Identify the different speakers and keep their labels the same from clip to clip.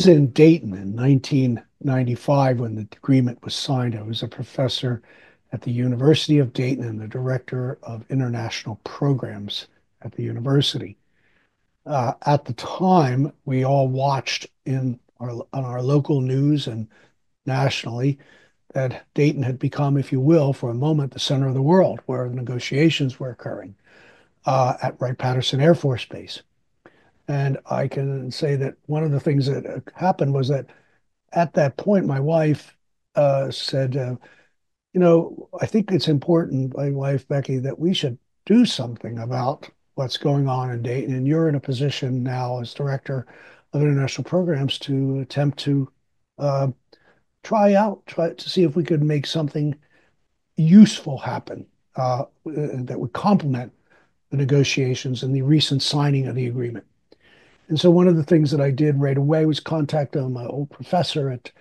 Speaker 1: was in Dayton in 1995 when the agreement was signed. I was a professor at the University of Dayton and the director of international programs at the university. At the time, we all watched on our local news and nationally that Dayton had become, if you will, for a moment, the center of the world where the negotiations were occurring at Wright-Patterson Air Force Base. And I can say that one of the things that happened was that at that point, my wife said, I think it's important, my wife, Becky, that we should do something about what's going on in Dayton. And you're in a position now as director of international programs to attempt to uh, try to see if we could make something useful happen that would complement the negotiations and the recent signing of the agreement. And so one of the things that I did right away was contact my old professor at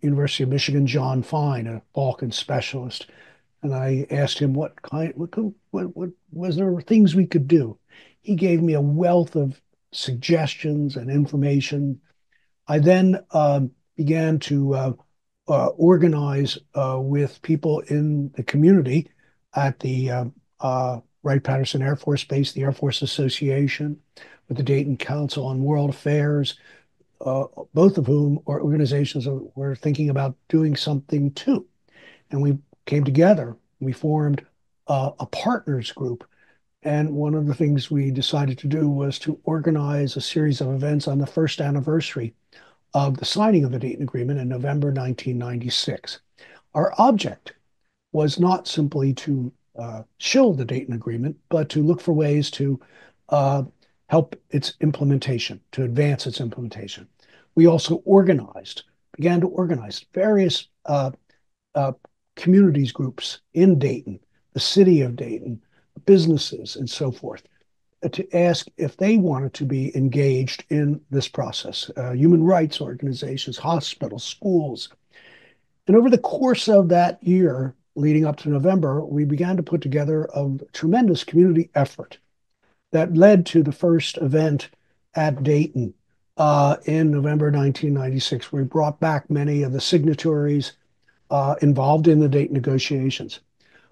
Speaker 1: University of Michigan, John Fine, a Balkan specialist, and I asked him what was there things we could do. He gave me a wealth of suggestions and information. I then began to organize with people in the community at the Wright-Patterson Air Force Base, the Air Force Association, with the Dayton Council on World Affairs, both of whom are organizations that were thinking about doing something too. And we came together, we formed a partners group. And one of the things we decided to do was to organize a series of events on the first anniversary of the signing of the Dayton Agreement in November 1996. Our object was not simply to shield the Dayton Agreement, but to look for ways to help its implementation, to advance its implementation. We also began to organize various communities groups in Dayton, the city of Dayton, businesses, and so forth, to ask if they wanted to be engaged in this process. Human rights organizations, hospitals, schools. And over the course of that year, leading up to November, we began to put together a tremendous community effort that led to the first event at Dayton in November 1996, where we brought back many of the signatories involved in the Dayton negotiations.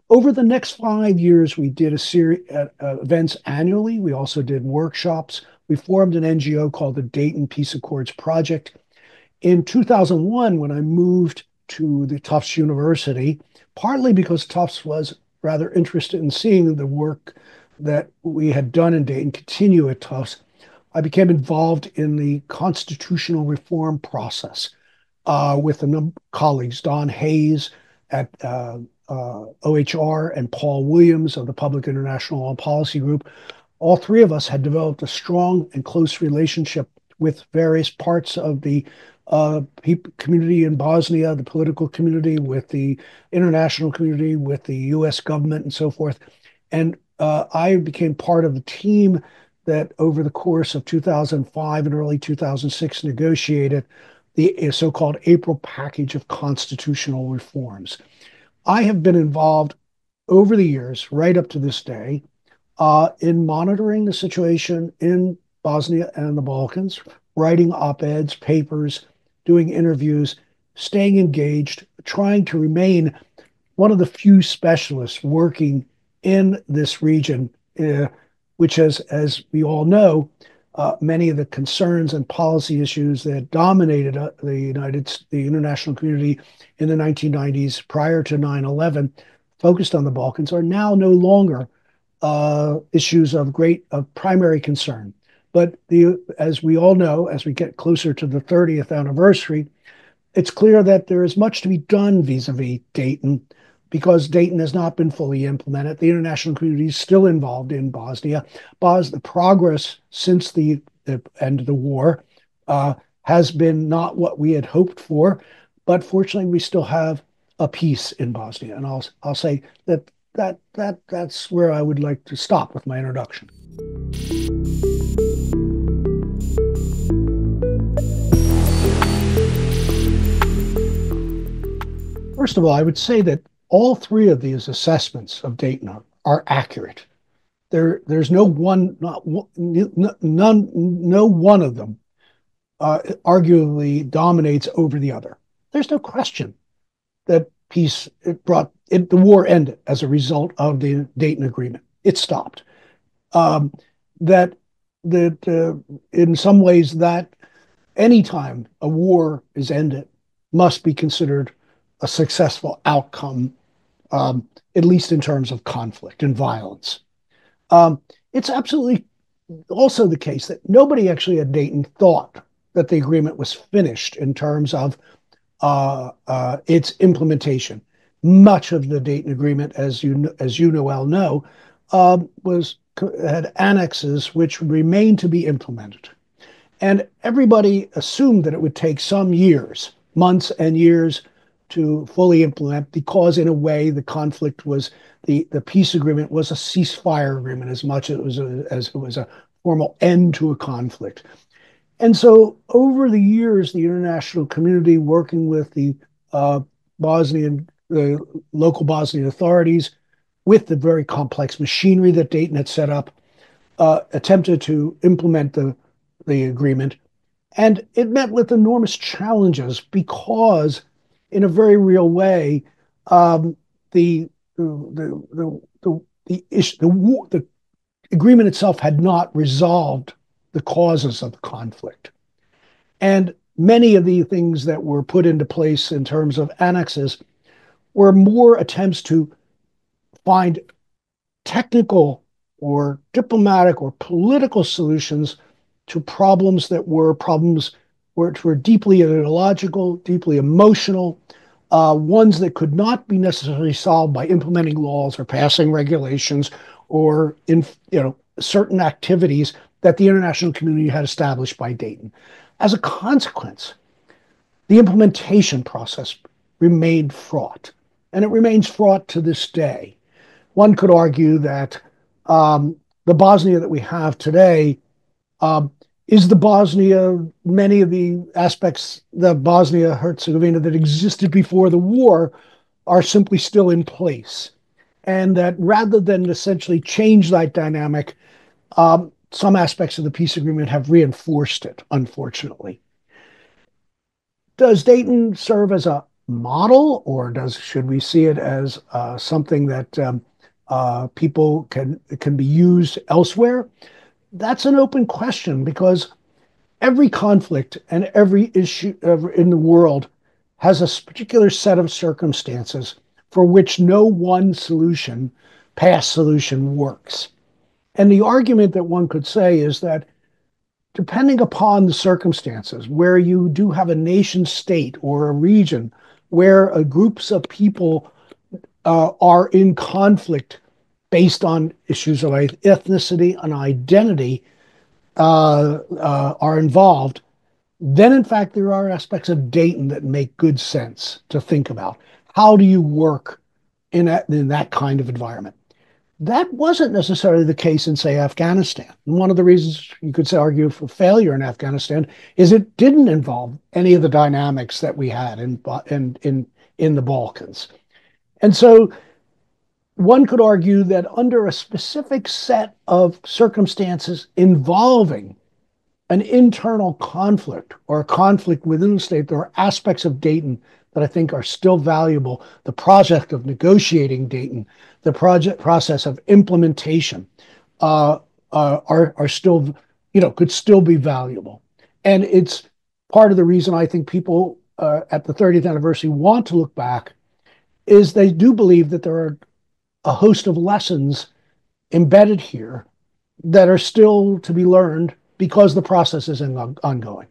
Speaker 1: Over the next 5 years, we did a series of events annually. We also did workshops. We formed an NGO called the Dayton Peace Accords Project. In 2001, when I moved to the Tufts University, partly because Tufts was rather interested in seeing the work that we had done in Dayton continue at Tufts, I became involved in the constitutional reform process with a number of colleagues, Don Hayes at OHR and Paul Williams of the Public International Law Policy Group. All three of us had developed a strong and close relationship with various parts of the community in Bosnia, the political community, with the international community, with the US government, and so forth. And I became part of the team that over the course of 2005 and early 2006 negotiated the so-called April package of constitutional reforms. I have been involved over the years, right up to this day, in monitoring the situation in Bosnia and the Balkans, writing op-eds, papers, doing interviews, staying engaged, trying to remain one of the few specialists working in this region, which has, as we all know, many of the concerns and policy issues that dominated the international community in the 1990s prior to 9/11, focused on the Balkans, are now no longer issues of primary concern. But as we all know, as we get closer to the 30th anniversary, it's clear that there is much to be done vis-a-vis Dayton, because Dayton has not been fully implemented. The international community is still involved in Bosnia. The progress since the end of the war has been not what we had hoped for, but fortunately, we still have a peace in Bosnia. And I'll say that's where I would like to stop with my introduction. First of all, I would say that all three of these assessments of Dayton are accurate. There's no one of them arguably dominates over the other. There's no question that the war ended as a result of the Dayton Agreement. It stopped. Um, that in some ways that anytime a war is ended must be considered a successful outcome, at least in terms of conflict and violence. It's absolutely also the case that nobody actually at Dayton thought that the agreement was finished in terms of its implementation. Much of the Dayton Agreement, as you well know, was had annexes which remained to be implemented. And everybody assumed that it would take some years, months and years, to fully implement, because in a way the conflict was the peace agreement was a ceasefire agreement as much as it was a formal end to a conflict. And so over the years, the international community, working with the the local Bosnian authorities, with the very complex machinery that Dayton had set up, attempted to implement the agreement. And it met with enormous challenges because, in a very real way, the the agreement itself had not resolved the causes of the conflict. And many of the things that were put into place in terms of annexes were more attempts to find technical or diplomatic or political solutions to problems which were deeply ideological, deeply emotional, ones that could not be necessarily solved by implementing laws or passing regulations or in certain activities that the international community had established by Dayton. As a consequence, the implementation process remained fraught, and it remains fraught to this day. One could argue that the Bosnia that we have today is the Bosnia, many of the aspects, the Bosnia-Herzegovina that existed before the war are simply still in place. And that rather than essentially change that dynamic, some aspects of the peace agreement have reinforced it, unfortunately. Does Dayton serve as a model, or should we see it as something that people can be used elsewhere? That's an open question, because every conflict and every issue in the world has a particular set of circumstances for which no one solution, past solution, works. And the argument that one could say is that depending upon the circumstances, where you do have a nation state or a region where groups of people are in conflict based on issues of ethnicity and identity are involved, then in fact there are aspects of Dayton that make good sense to think about. How do you work in that kind of environment? That wasn't necessarily the case in, say, Afghanistan. And one of the reasons you could argue for failure in Afghanistan is it didn't involve any of the dynamics that we had in the Balkans. And so one could argue that under a specific set of circumstances involving an internal conflict or a conflict within the state, there are aspects of Dayton that I think are still valuable. The project of negotiating Dayton, the process of implementation are still, could still be valuable. And it's part of the reason I think people at the 30th anniversary want to look back, is they do believe that there are a host of lessons embedded here that are still to be learned because the process is ongoing.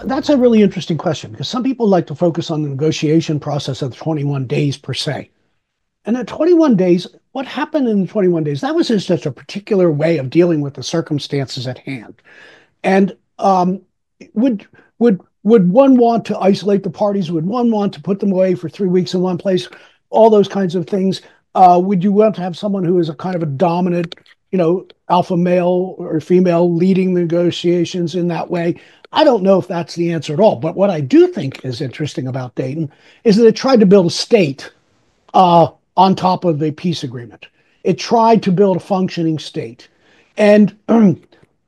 Speaker 1: That's a really interesting question, because some people like to focus on the negotiation process of the 21 days per se. And at 21 days, what happened in the 21 days? That was just a particular way of dealing with the circumstances at hand. And would one want to isolate the parties? Would one want to put them away for 3 weeks in one place? All those kinds of things. Would you want to have someone who is a kind of a dominant, alpha male or female leading the negotiations in that way? I don't know if that's the answer at all. But what I do think is interesting about Dayton is that it tried to build a state on top of a peace agreement. It tried to build a functioning state. And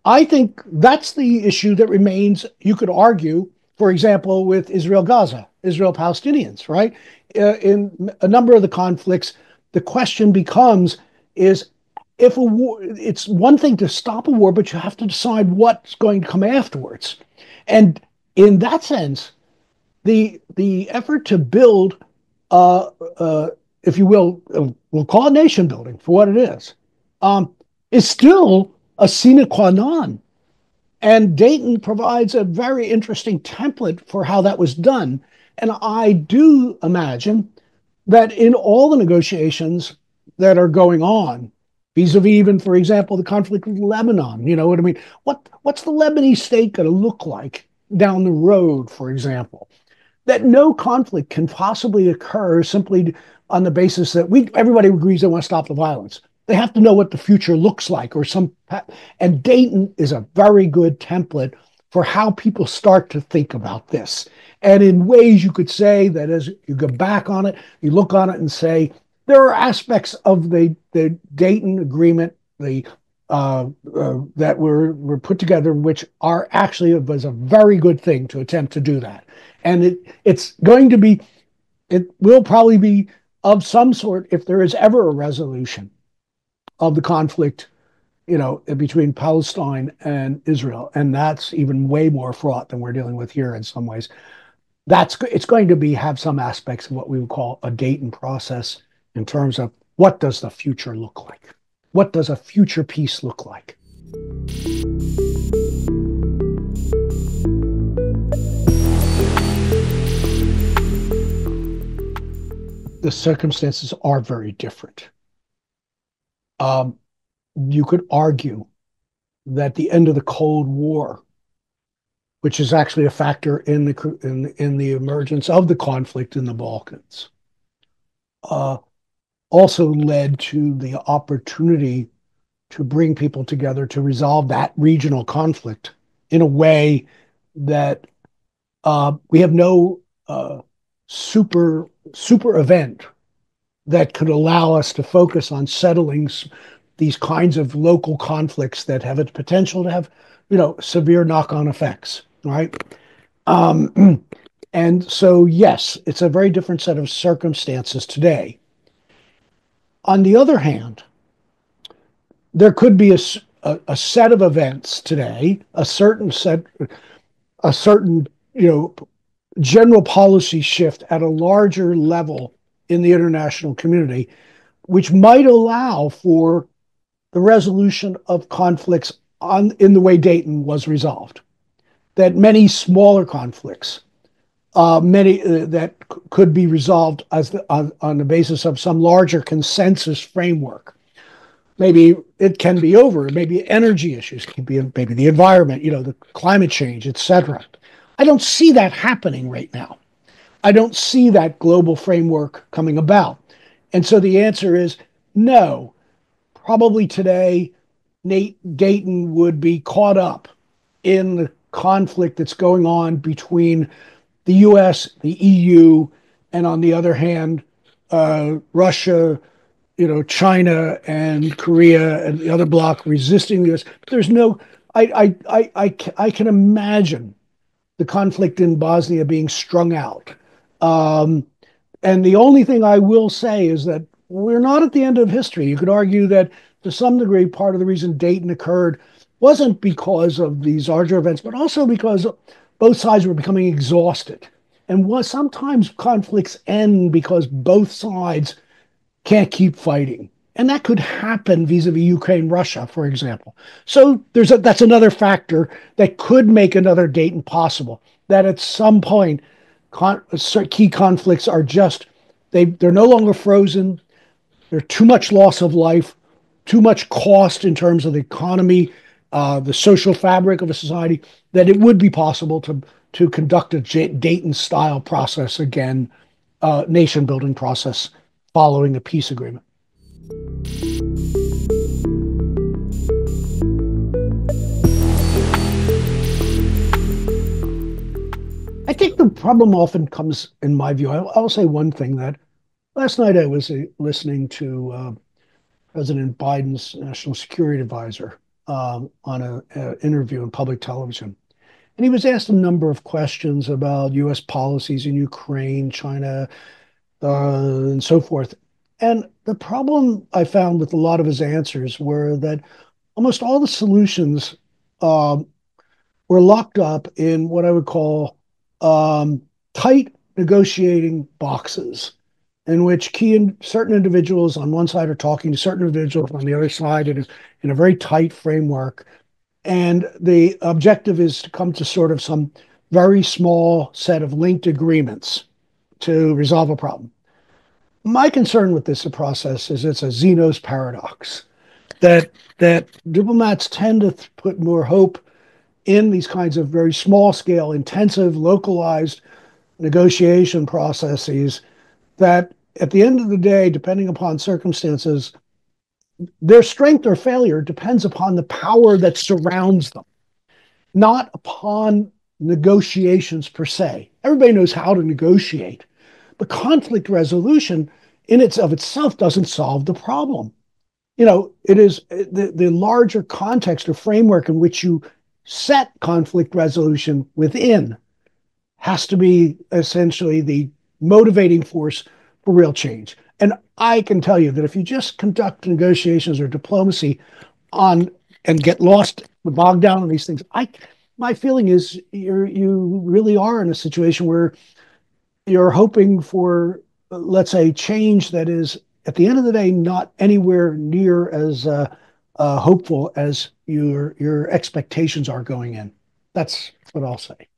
Speaker 1: I think that's the issue that remains, you could argue, for example, with Israel-Gaza, Israel-Palestinians, right? In a number of the conflicts, the question becomes, is if a war, it's one thing to stop a war, but you have to decide what's going to come afterwards. And in that sense, the effort to build, if you will, we'll call it nation building for what it is still a sine qua non. And Dayton provides a very interesting template for how that was done. And I do imagine that in all the negotiations that are going on, vis-a-vis even, for example, the conflict with Lebanon, you know what I mean? What's the Lebanese state going to look like down the road, for example? That no conflict can possibly occur simply on the basis that everybody agrees they want to stop the violence. They have to know what the future looks like, and Dayton is a very good template for how people start to think about this. And in ways you could say that as you go back on it, you look on it and say, there are aspects of the Dayton Agreement that were put together, which are actually was a very good thing to attempt to do that. And it will probably be of some sort if there is ever a resolution of the conflict, between Palestine and Israel. And that's even way more fraught than we're dealing with here in some ways. It's going to have some aspects of what we would call a Dayton process in terms of what does the future look like? What does a future peace look like? The circumstances are very different. You could argue that the end of the Cold War, which is actually a factor in the emergence of the conflict in the Balkans, also led to the opportunity to bring people together to resolve that regional conflict in a way that we have no super event that could allow us to focus on settling these kinds of local conflicts that have a potential to have, severe knock-on effects, right? And so, yes, it's a very different set of circumstances today. On the other hand, there could be a set of events today, a certain general policy shift at a larger level in the international community, which might allow for the resolution of conflicts in the way Dayton was resolved. That many smaller conflicts, that could be resolved on the basis of some larger consensus framework. Maybe it can be over. Maybe energy issues can be, maybe the environment, the climate change, etc. I don't see that happening right now. I don't see that global framework coming about. And so the answer is no. Probably today, Dayton would be caught up in the conflict that's going on between the US, the EU, and on the other hand, Russia, China and Korea and the other bloc resisting the US. There's no, I can imagine the conflict in Bosnia being strung out. And the only thing I will say is that we're not at the end of history. You could argue that to some degree, part of the reason Dayton occurred wasn't because of these larger events, but also because both sides were becoming exhausted. And sometimes conflicts end because both sides can't keep fighting. And that could happen vis-a-vis Ukraine, Russia, for example. So that's another factor that could make another Dayton possible, that at some point, key conflicts are they're no longer frozen. There's too much loss of life, too much cost in terms of the economy, the social fabric of a society, that it would be possible to conduct a Dayton-style process again, nation-building process following a peace agreement. I think the problem often comes, in my view, I'll say one thing, that Last night I was listening to President Biden's national security advisor on an interview on public television. And he was asked a number of questions about U.S. policies in Ukraine, China, and so forth. And the problem I found with a lot of his answers were that almost all the solutions um, were locked up in what I would call tight negotiating boxes, in which certain individuals on one side are talking to certain individuals on the other side in a very tight framework. And the objective is to come to sort of some very small set of linked agreements to resolve a problem. My concern with this process is it's a Zeno's paradox that diplomats tend to put more hope in these kinds of very small scale, intensive, localized negotiation processes that at the end of the day, depending upon circumstances, their strength or failure depends upon the power that surrounds them, not upon negotiations per se. Everybody knows how to negotiate, but conflict resolution in its of itself doesn't solve the problem. It is the larger context or framework in which you set conflict resolution within has to be essentially the motivating force for real change. And I can tell you that if you just conduct negotiations or diplomacy on and get lost, bogged down in these things, my feeling is you really are in a situation where you're hoping for, let's say, change that is at the end of the day not anywhere near as hopeful as your expectations are going in. That's what I'll say.